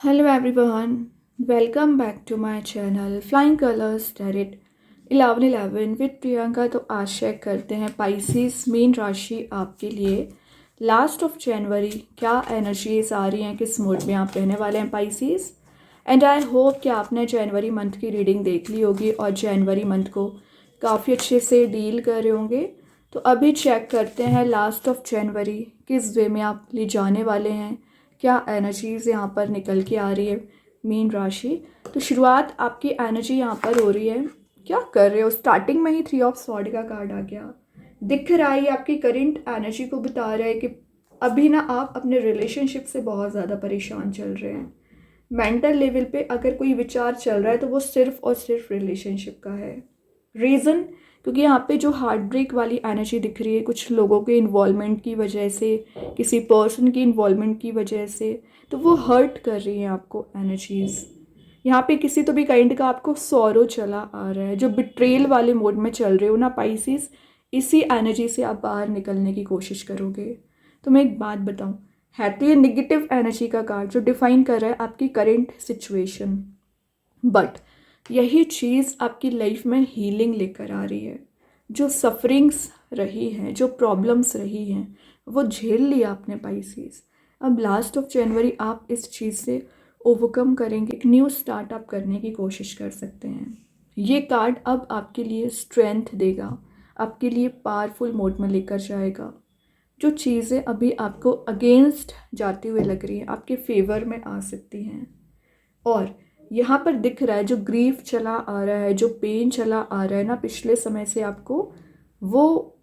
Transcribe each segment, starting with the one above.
Hello everyone, welcome back to my channel Flying Colors Tarot 1111 with Priyanka. तो आज check करते हैं पाइसिस मेन राशि आपके लिए लास्ट ऑफ जनवरी क्या एनर्जीज आ रही हैं, किस मूड में आप रहने वाले हैं पाइसिस। एंड आई होप कि आपने जनवरी मंथ की रीडिंग देख ली होगी और जनवरी मंथ को काफ़ी अच्छे से डील कर रहे होंगे। तो अभी चेक करते हैं लास्ट ऑफ जनवरी किस वे में आप ले जाने वाले हैं, क्या एनर्जीज यहाँ पर निकल के आ रही है मीन राशि। तो शुरुआत आपकी एनर्जी यहाँ पर हो रही है, क्या कर रहे हो। स्टार्टिंग में ही 3 ऑफ स्वॉर्ड का कार्ड आ गया, दिख रहा है ये आपकी करंट एनर्जी को बता रहा है कि अभी ना आप अपने रिलेशनशिप से बहुत ज़्यादा परेशान चल रहे हैं। मेंटल लेवल पे अगर कोई विचार चल रहा है तो वो सिर्फ और सिर्फ रिलेशनशिप का है। रीज़न क्योंकि यहाँ पे जो हार्ट ब्रेक वाली एनर्जी दिख रही है कुछ लोगों के इन्वॉल्वमेंट की वजह से, किसी पर्सन की इन्वॉल्वमेंट की वजह से, तो वो हर्ट कर रही हैं आपको एनर्जीज। यहाँ पे किसी तो भी काइंड का आपको सॉरो चला आ रहा है, जो बिट्रेल वाले मोड में चल रहे हो ना पाइसिस, इसी एनर्जी से आप बाहर निकलने की कोशिश करोगे। तो मैं एक बात बताऊँ, है तो ये निगेटिव एनर्जी का कार्ड जो डिफाइन कर रहा है आपकी करेंट सिचुएशन, बट यही चीज़ आपकी लाइफ में हीलिंग लेकर आ रही है। जो सफरिंग्स रही हैं, जो प्रॉब्लम्स रही हैं, वो झेल लिया आपने पाइसिस। अब लास्ट ऑफ जनवरी आप इस चीज़ से ओवरकम करेंगे, एक न्यू स्टार्ट आप करने की कोशिश कर सकते हैं। ये कार्ड अब आपके लिए स्ट्रेंथ देगा, आपके लिए पावरफुल मोड में लेकर जाएगा। जो चीज़ें अभी आपको अगेंस्ट जाती हुई लग रही हैं आपके फेवर में आ सकती हैं। और यहाँ पर दिख रहा है जो ग्रीफ चला आ रहा है, जो पेन चला आ रहा है ना पिछले समय से आपको, वो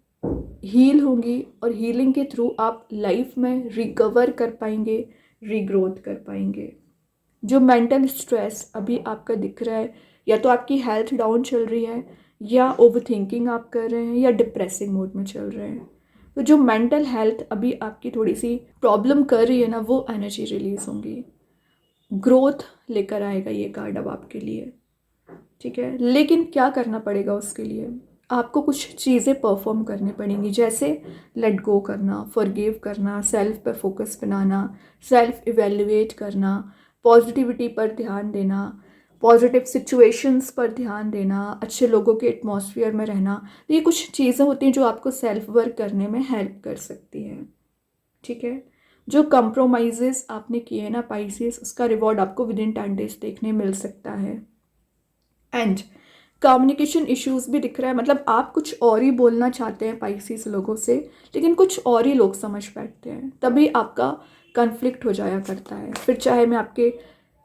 हील होंगी और हीलिंग के थ्रू आप लाइफ में रिकवर कर पाएंगे, रीग्रोथ कर पाएंगे। जो मेंटल स्ट्रेस अभी आपका दिख रहा है, या तो आपकी हेल्थ डाउन चल रही है, या ओवर थिंकिंग आप कर रहे हैं, या डिप्रेसिंग मोड में चल रहे हैं, तो जो मेंटल हेल्थ अभी आपकी थोड़ी सी प्रॉब्लम कर रही है ना, वो एनर्जी रिलीज होंगी। ग्रोथ लेकर आएगा ये कार्ड अब आपके लिए, ठीक है। लेकिन क्या करना पड़ेगा उसके लिए, आपको कुछ चीज़ें परफॉर्म करनी पड़ेंगी, जैसे लेट गो करना, फॉरगिव करना, सेल्फ पर फोकस बनाना, सेल्फ इवेल्युएट करना, पॉजिटिविटी पर ध्यान देना, पॉजिटिव सिचुएशंस पर ध्यान देना, अच्छे लोगों के एटमॉस्फेयर में रहना। तो ये कुछ चीज़ें होती हैं जो आपको सेल्फ वर्क करने में हेल्प कर सकती हैं, ठीक है। जो कंप्रोमाइजेस आपने किए हैं ना पाइसेस, उसका रिवॉर्ड आपको विद इन 10 डेज देखने मिल सकता है। एंड कम्युनिकेशन इश्यूज भी दिख रहा है, मतलब आप कुछ और ही बोलना चाहते हैं पाइसेस लोगों से, लेकिन कुछ और ही लोग समझ बैठते हैं, तभी आपका कन्फ्लिक्ट हो जाया करता है। फिर चाहे मैं आपके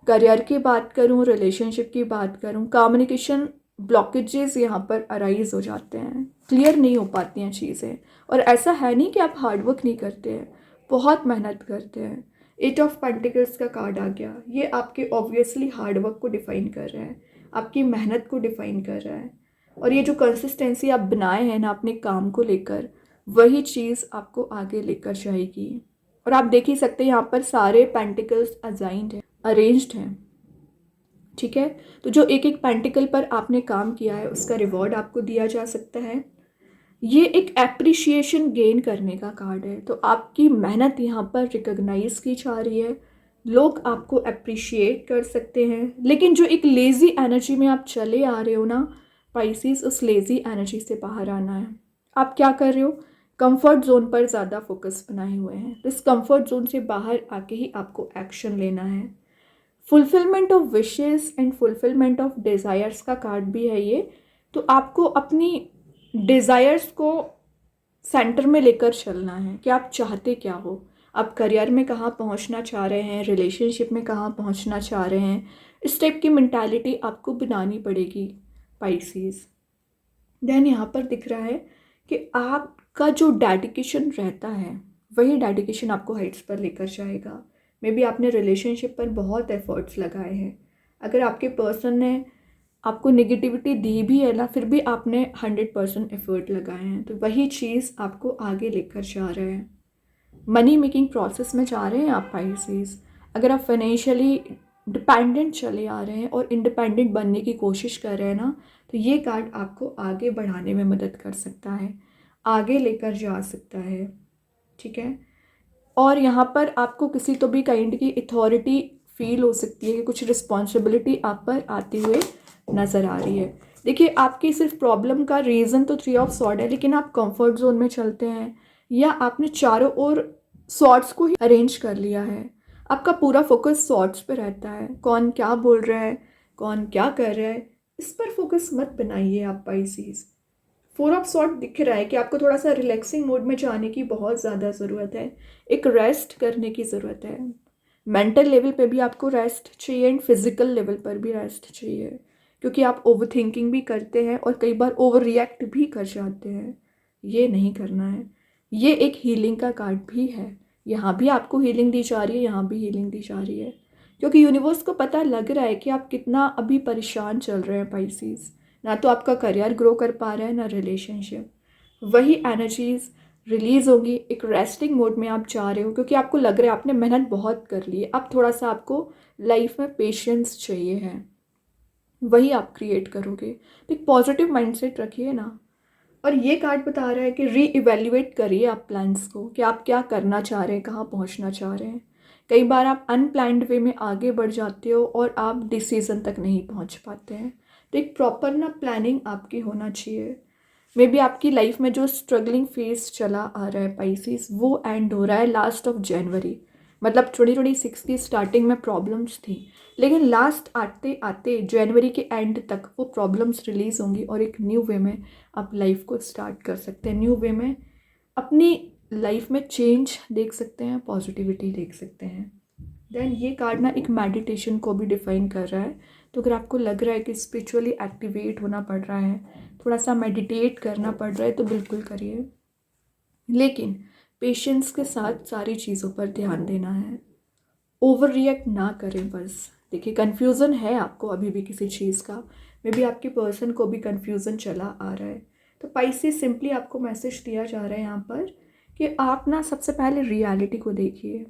करियर की बात करूं, रिलेशनशिप की बात करूं, कम्युनिकेशन ब्लॉकेजेस यहाँ पर अराइज हो जाते हैं, क्लियर नहीं हो पाती हैं चीज़ें। और ऐसा है नहीं कि आप हार्डवर्क नहीं करते हैं, बहुत मेहनत करते हैं। 8 ऑफ पेंटिकल्स का कार्ड आ गया, ये आपके ऑब्वियसली हार्डवर्क को डिफाइन कर रहा है, आपकी मेहनत को डिफाइन कर रहा है। और ये जो कंसिस्टेंसी आप बनाए हैं ना अपने काम को लेकर, वही चीज़ आपको आगे लेकर जाएगी। और आप देख ही सकते हैं यहाँ पर सारे पेंटिकल्स अजाइंड हैं, अरेंज्ड हैं, ठीक है। तो जो एक एक पेंटिकल पर आपने काम किया है उसका रिवॉर्ड आपको दिया जा सकता है। ये एक एप्रिशिएशन गेन करने का कार्ड है, तो आपकी मेहनत यहाँ पर रिकॉग्नाइज की जा रही है, लोग आपको अप्रिशिएट कर सकते हैं। लेकिन जो एक लेज़ी एनर्जी में आप चले आ रहे हो ना पाइसिस, उस लेज़ी एनर्जी से बाहर आना है। आप क्या कर रहे हो, कंफर्ट जोन पर ज़्यादा फोकस बनाए हुए हैं, तो इस कंफर्ट जोन से बाहर आके ही आपको एक्शन लेना है। Fulfilment of wishes and fulfilment of desires का कार्ड भी है ये। तो आपको अपनी डिज़ायर्स को सेंटर में लेकर चलना है कि आप चाहते क्या हो, आप करियर में कहाँ पहुँचना चाह रहे हैं, रिलेशनशिप में कहाँ पहुँचना चाह रहे हैं। इस टाइप की मेंटालिटी आपको बनानी पड़ेगी पाइसिस। देन यहाँ पर दिख रहा है कि आपका जो डेडिकेशन रहता है वही डेडिकेशन आपको हाइट्स पर लेकर जाएगा। मे बी आपने रिलेशनशिप पर बहुत एफर्ट्स लगाए हैं, अगर आपके पर्सन ने आपको नेगेटिविटी दी भी है ना, फिर भी आपने 100% एफर्ट लगाए हैं, तो वही चीज़ आपको आगे लेकर जा रहे हैं। मनी मेकिंग प्रोसेस में जा रहे हैं आप पाइसेस। अगर आप फाइनेंशियली डिपेंडेंट चले आ रहे हैं और इंडिपेंडेंट बनने की कोशिश कर रहे हैं ना, तो ये कार्ड आपको आगे बढ़ाने में मदद कर सकता है, आगे लेकर जा सकता है, ठीक है। और यहाँ पर आपको किसी तो भी काइंड की अथॉरिटी फील हो सकती है कि कुछ रिस्पॉन्सिबिलिटी आप पर आते हुए नज़र आ रही है। देखिए, आपकी सिर्फ प्रॉब्लम का रीज़न तो 3 ऑफ सॉर्ड है, लेकिन आप कंफर्ट जोन में चलते हैं या आपने चारों ओर सॉर्ड्स को ही अरेंज कर लिया है। आपका पूरा फोकस सॉर्ड्स पे रहता है, कौन क्या बोल रहा है, कौन क्या कर रहा है, इस पर फोकस मत बनाइए आप पाइसीज। 4 ऑफ सॉर्ड दिख रहा है कि आपको थोड़ा सा रिलैक्सिंग मोड में जाने की बहुत ज़्यादा ज़रूरत है, एक रेस्ट करने की ज़रूरत है। मेंटल लेवल पे भी आपको रेस्ट चाहिए एंड फिजिकल लेवल पर भी रेस्ट चाहिए, क्योंकि आप ओवर थिंकिंग भी करते हैं और कई बार ओवर रिएक्ट भी कर जाते हैं। ये नहीं करना है। ये एक हीलिंग का कार्ड भी है, यहाँ भी आपको हीलिंग दी जा रही है, यहाँ भी हीलिंग दी जा रही है, क्योंकि यूनिवर्स को पता लग रहा है कि आप कितना अभी परेशान चल रहे हैं पाइसीज। ना तो आपका करियर ग्रो कर पा रहा है, ना रिलेशनशिप। वही एनर्जीज रिलीज होगी, एक रेस्टिंग मोड में आप जा रहे हो, क्योंकि आपको लग रहा है आपने मेहनत बहुत कर ली है, अब थोड़ा सा आपको लाइफ में पेशेंस चाहिए है, वही आप क्रिएट करोगे। तो एक पॉजिटिव माइंडसेट रखिए ना। और ये कार्ड बता रहा है कि री इवेल्युएट करिए आप प्लान्स को, कि आप क्या करना चाह रहे हैं, कहाँ पहुँचना चाह रहे हैं। कई बार आप अनप्लान्ड वे में आगे बढ़ जाते हो और आप डिसीज़न तक नहीं पहुँच पाते हैं। तो एक प्रॉपर ना प्लानिंग आपकी होना चाहिए। मे बी आपकी लाइफ में जो स्ट्रगलिंग फेज चला आ रहा है पाइसिस, वो एंड हो रहा है लास्ट ऑफ जनवरी। मतलब 2026 की स्टार्टिंग में प्रॉब्लम्स थी, लेकिन लास्ट आते आते जनवरी के एंड तक वो प्रॉब्लम्स रिलीज होंगी और एक न्यू वे में आप लाइफ को स्टार्ट कर सकते हैं। न्यू वे में अपनी लाइफ में चेंज देख सकते हैं, पॉजिटिविटी देख सकते हैं। देन ये कार्ड ना एक मेडिटेशन को भी डिफाइन कर रहा है। तो अगर आपको लग रहा है कि स्पिरिचुअली एक्टिवेट होना पड़ रहा है, थोड़ा सा मेडिटेट करना पड़ रहा है, तो बिल्कुल करिए, लेकिन पेशेंस के साथ सारी चीज़ों पर ध्यान देना है। ओवर रिएक्ट ना करें बस। देखिए, कन्फ्यूज़न है आपको अभी भी किसी चीज़ का, मे बी आपके पर्सन को भी कन्फ्यूज़न चला आ रहा है। तो पाइसेस सिंपली आपको मैसेज दिया जा रहा है यहाँ पर कि आप ना सबसे पहले रियलिटी को देखिए।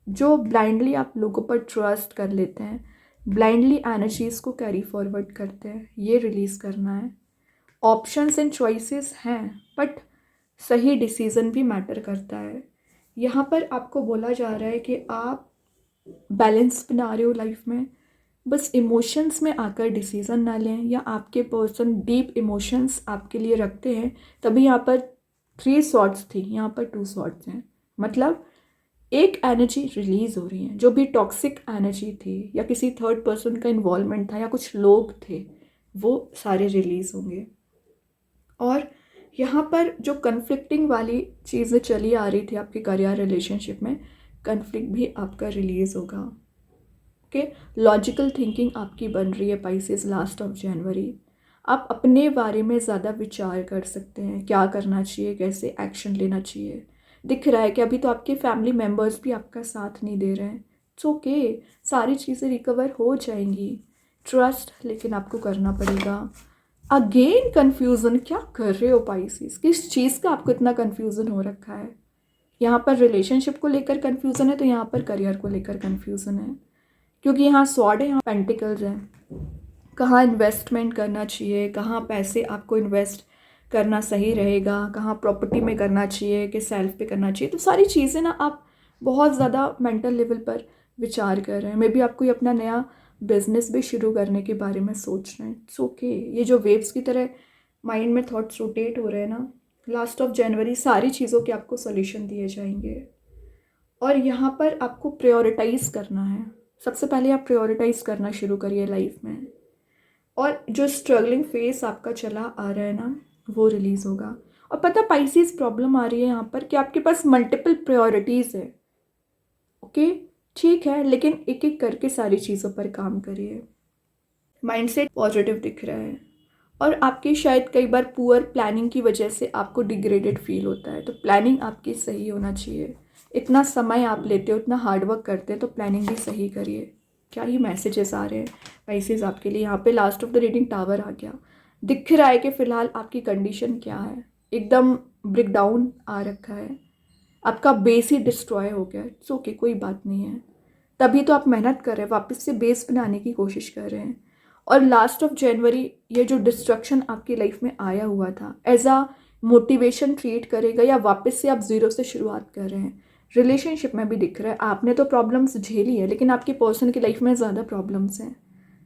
जो ब्लाइंडली आप लोगों पर ट्रस्ट कर लेते हैं, ब्लाइंडली एनर्जीज़ को कैरी फॉरवर्ड करते हैं, ये रिलीज़ करना है। ऑप्शंस एंड चॉइसेस हैं, बट सही डिसीज़न भी मैटर करता है। यहाँ पर आपको बोला जा रहा है कि आप बैलेंस बना रहे हो लाइफ में, बस इमोशंस में आकर डिसीज़न ना लें, या आपके पर्सन डीप इमोशंस आपके लिए रखते हैं, तभी यहाँ पर 3 सॉर्ड्स थी, यहाँ पर 2 सॉर्ड्स हैं। मतलब एक एनर्जी रिलीज हो रही है, जो भी टॉक्सिक एनर्जी थी या किसी थर्ड पर्सन का इन्वॉल्वमेंट था या कुछ लोग थे, वो सारे रिलीज होंगे। और यहाँ पर जो कन्फ्लिक्टिंग वाली चीज़ें चली आ रही थी आपके करियर रिलेशनशिप में, कन्फ्लिक्ट भी आपका रिलीज होगा। ओके, लॉजिकल थिंकिंग आपकी बन रही है पाइसेस लास्ट ऑफ जनवरी। आप अपने बारे में ज़्यादा विचार कर सकते हैं, क्या करना चाहिए, कैसे एक्शन लेना चाहिए। दिख रहा है कि अभी तो आपके फैमिली मेम्बर्स भी आपका साथ नहीं दे रहे हैं। इट्स ओके, सारी चीज़ें रिकवर हो जाएंगी। ट्रस्ट लेकिन आपको करना पड़ेगा। अगेन कन्फ्यूज़न, क्या कर रहे हो पाइसेस, किस चीज़ का आपको इतना कन्फ्यूज़न हो रखा है। यहाँ पर रिलेशनशिप को लेकर कन्फ्यूज़न है, तो यहाँ पर करियर को लेकर कन्फ्यूज़न है, क्योंकि यहाँ स्वॉर्ड है, यहाँ पेंटिकल्स हैं। कहाँ इन्वेस्टमेंट करना चाहिए, कहाँ पैसे आपको इन्वेस्ट करना सही रहेगा, कहाँ प्रॉपर्टी में करना चाहिए कि सेल्फ पे करना चाहिए, तो सारी चीज़ें ना आप बहुत ज़्यादा मेंटल लेवल पर विचार कर रहे हैं। मे बी आप कोई अपना नया बिजनेस भी शुरू करने के बारे में सोच रहे हैं। इट्स ओके, ये जो वेव्स की तरह माइंड में थॉट्स रोटेट हो रहे हैं ना, लास्ट ऑफ जनवरी सारी चीज़ों के आपको सोल्यूशन दिए जाएंगे। और यहाँ पर आपको प्रायोरिटाइज़ करना है। सबसे पहले आप प्रायोरिटाइज़ करना शुरू करिए लाइफ में। और जो स्ट्रगलिंग फेस आपका चला आ रहा है ना, वो रिलीज़ होगा। और पता पाइसेस प्रॉब्लम आ रही है यहाँ पर कि आपके पास मल्टीपल प्रायोरिटीज़ है। ओके, ठीक है, लेकिन एक एक करके सारी चीज़ों पर काम करिए। माइंडसेट पॉजिटिव दिख रहा है। और आपकी शायद कई बार पुअर प्लानिंग की वजह से आपको डिग्रेडेड फील होता है, तो प्लानिंग आपकी सही होना चाहिए। इतना समय आप लेते हो, इतना हार्डवर्क करते हैं, तो प्लानिंग भी सही करिए। क्या ही मैसेजेस आ रहे हैं पाइसेस आपके लिए। यहाँ पे last of the reading tower आ गया। दिख रहा है कि फ़िलहाल आपकी कंडीशन क्या है, एकदम ब्रेक डाउन आ रखा है, आपका बेस ही डिस्ट्रॉय हो गया। सो ओके, कोई बात नहीं है, तभी तो आप मेहनत कर रहे हैं, वापस से बेस बनाने की कोशिश कर रहे हैं। और लास्ट ऑफ जनवरी ये जो डिस्ट्रक्शन आपकी लाइफ में आया हुआ था, एज अ मोटिवेशन क्रिएट करेगा, या वापस से आप ज़ीरो से शुरुआत कर रहे हैं। रिलेशनशिप में भी दिख रहा है, आपने तो प्रॉब्लम्स झेली है लेकिन आपकी पर्सन की लाइफ में ज़्यादा प्रॉब्लम्स हैं।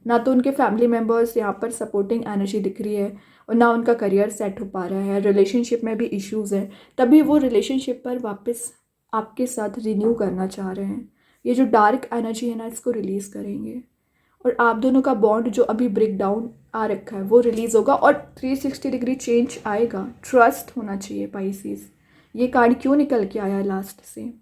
ना तो उनके फैमिली मेम्बर्स यहाँ पर सपोर्टिंग एनर्जी दिख रही है और ना उनका करियर सेट हो पा रहा है। रिलेशनशिप में भी इश्यूज़ हैं, तभी वो रिलेशनशिप पर वापस आपके साथ रिन्यू करना चाह रहे हैं। ये जो डार्क एनर्जी है ना, इसको रिलीज़ करेंगे और आप दोनों का बॉन्ड जो अभी ब्रेक डाउन आ रखा है वो रिलीज़ होगा और 360 डिग्री चेंज आएगा। ट्रस्ट होना चाहिए पाइसेस। ये कार्ड क्यों निकल के आया लास्ट से,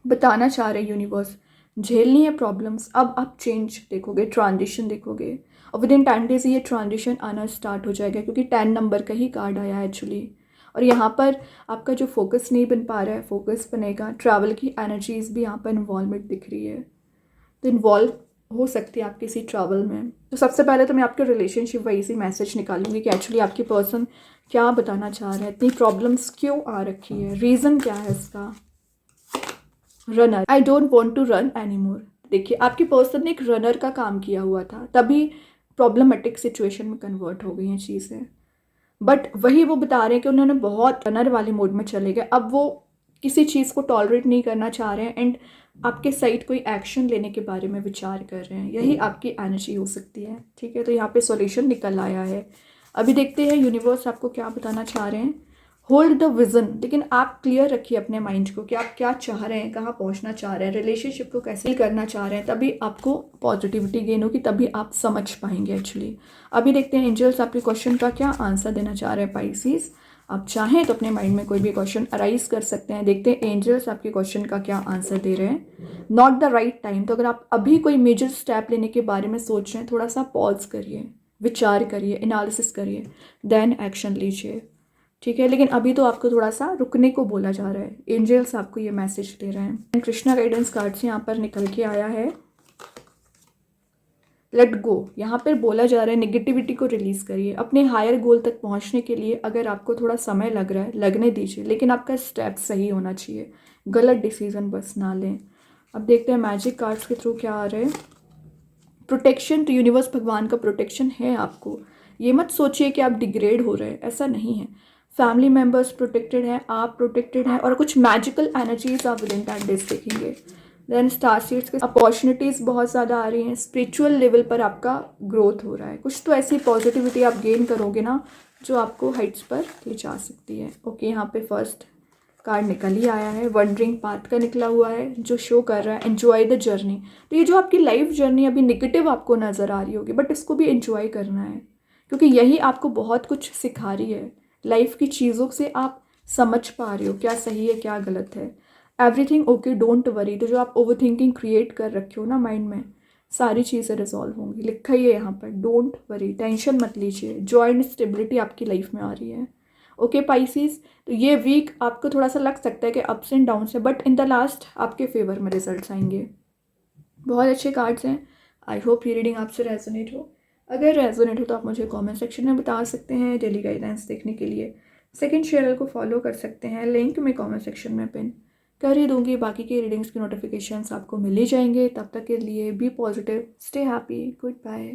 बताना चाह रहे यूनिवर्स, झेलनी है प्रॉब्लम्स, अब आप चेंज देखोगे, ट्रांजिशन देखोगे और विद इन 10 डेज ये ट्रांजिशन आना स्टार्ट हो जाएगा क्योंकि 10 नंबर का ही कार्ड आया है एक्चुअली। और यहाँ पर आपका जो फोकस नहीं बन पा रहा है, फोकस बनेगा। ट्रैवल की एनर्जीज भी यहाँ पर इन्वॉल्वमेंट दिख रही है, तो इन्वॉल्व हो सकती है आप किसी ट्रैवल में। तो सबसे पहले तो मैं आपके रिलेशनशिप वाइज ही मैसेज निकालूंगी कि एक्चुअली आपकी पर्सन क्या बताना चाह रहा है, इतनी प्रॉब्लम्स क्यों आ रखी है, रीज़न क्या है इसका। Runner, I don't want to run any more. देखिए आपकी पर्सन ने एक रनर का काम किया हुआ था, तभी प्रॉब्लमेटिक सिचुएशन में कन्वर्ट हो गई हैं चीज़ें। बट वही वो बता रहे हैं कि उन्होंने बहुत रनर वाले मोड में चले गए, अब वो किसी चीज़ को टॉलरेट नहीं करना चाह रहे हैं एंड आपके साइड कोई एक्शन लेने के बारे में विचार कर रहे हैं। यही आपकी एनर्जी हो सकती है, ठीक है। तो यहाँ पे सॉल्यूशन निकल आया है। अभी देखते हैं यूनिवर्स आपको क्या बताना चाह रहे हैं। होल्ड द विजन, लेकिन आप क्लियर रखिए अपने माइंड को कि आप क्या चाह रहे हैं, कहाँ पहुँचना चाह रहे हैं, रिलेशनशिप को कैसे करना चाह रहे हैं, तभी आपको पॉजिटिविटी गेन होगी, तभी आप समझ पाएंगे एक्चुअली। अभी देखते हैं एंजल्स आपके क्वेश्चन का क्या आंसर देना चाह रहे हैं पाइसेस। आप चाहें तो अपने माइंड में कोई भी क्वेश्चन अराइज कर सकते हैं। देखते हैं एंजल्स आपके क्वेश्चन का क्या आंसर दे रहे हैं। नॉट द राइट टाइम, तो अगर आप अभी कोई मेजर स्टेप लेने के बारे में सोच रहे हैं, थोड़ा सा पॉज करिए, विचार करिए, एनालिसिस करिए, देन एक्शन लीजिए, ठीक है। लेकिन अभी तो आपको थोड़ा सा रुकने को बोला जा रहा है, एंजल्स आपको ये मैसेज दे रहे हैं। कृष्णा गाइडेंस कार्ड से यहाँ पर निकल के आया है लेट गो। यहाँ पर बोला जा रहा है नेगेटिविटी को रिलीज करिए, अपने हायर गोल तक पहुँचने के लिए अगर आपको थोड़ा समय लग रहा है, लगने दीजिए, लेकिन आपका स्टेप सही होना चाहिए, गलत डिसीजन बस ना लें। अब देखते हैं मैजिक कार्ड्स के थ्रू क्या आ रहे हैं। प्रोटेक्शन, तो यूनिवर्स भगवान का प्रोटेक्शन है आपको। ये मत सोचिए कि आप डिग्रेड हो रहे हैं, ऐसा नहीं है। फैमिली मेम्बर्स प्रोटेक्टेड हैं, आप प्रोटेक्टेड हैं और कुछ मैजिकल एनर्जीज आप विद इन 10 डेज देखेंगे। देन स्टार सीड्स के अपॉर्चुनिटीज़ बहुत ज़्यादा आ रही हैं, स्पिरिचुअल लेवल पर आपका ग्रोथ हो रहा है, कुछ तो ऐसी पॉजिटिविटी आप गेन करोगे ना जो आपको हाइट्स पर ले जा सकती है। ओके, यहाँ पे फर्स्ट कार्ड निकल ही आया है, वंडरिंग पाथ का निकला हुआ है जो शो कर रहा है एंजॉय द जर्नी। तो ये जो आपकी लाइफ जर्नी अभी निगेटिव आपको नज़र आ रही होगी, बट इसको भी एंजॉय करना है क्योंकि यही आपको बहुत कुछ सिखा रही है। लाइफ की चीज़ों से आप समझ पा रहे हो क्या सही है क्या गलत है। Everything okay, don't worry. तो जो आप ओवर थिंकिंग क्रिएट कर रखे हो ना माइंड में, सारी चीज़ें रिजॉल्व होंगी। लिखा ही है यहाँ पर, डोंट वरी, टेंशन मत लीजिए, जॉय एंड स्टेबिलिटी आपकी लाइफ में आ रही है। ओके पाइसेस, तो ये वीक आपको थोड़ा सा लग सकता है कि अप्स एंड डाउन्स है, बट इन द लास्ट आपके फेवर में रिजल्ट्स आएंगे। बहुत अच्छे कार्ड्स हैं। आई होप ये रीडिंग आपसे रेजोनेट हो। अगर रेजोनेट हो तो आप मुझे कमेंट सेक्शन में बता सकते हैं। डेली गाइडेंस देखने के लिए सेकंड चैनल को फॉलो कर सकते हैं, लिंक मैं कमेंट सेक्शन में पिन कर ही दूंगी। बाकी की रीडिंग्स की नोटिफिकेशंस आपको मिल ही जाएंगे। तब तक के लिए be positive, stay happy, good bye.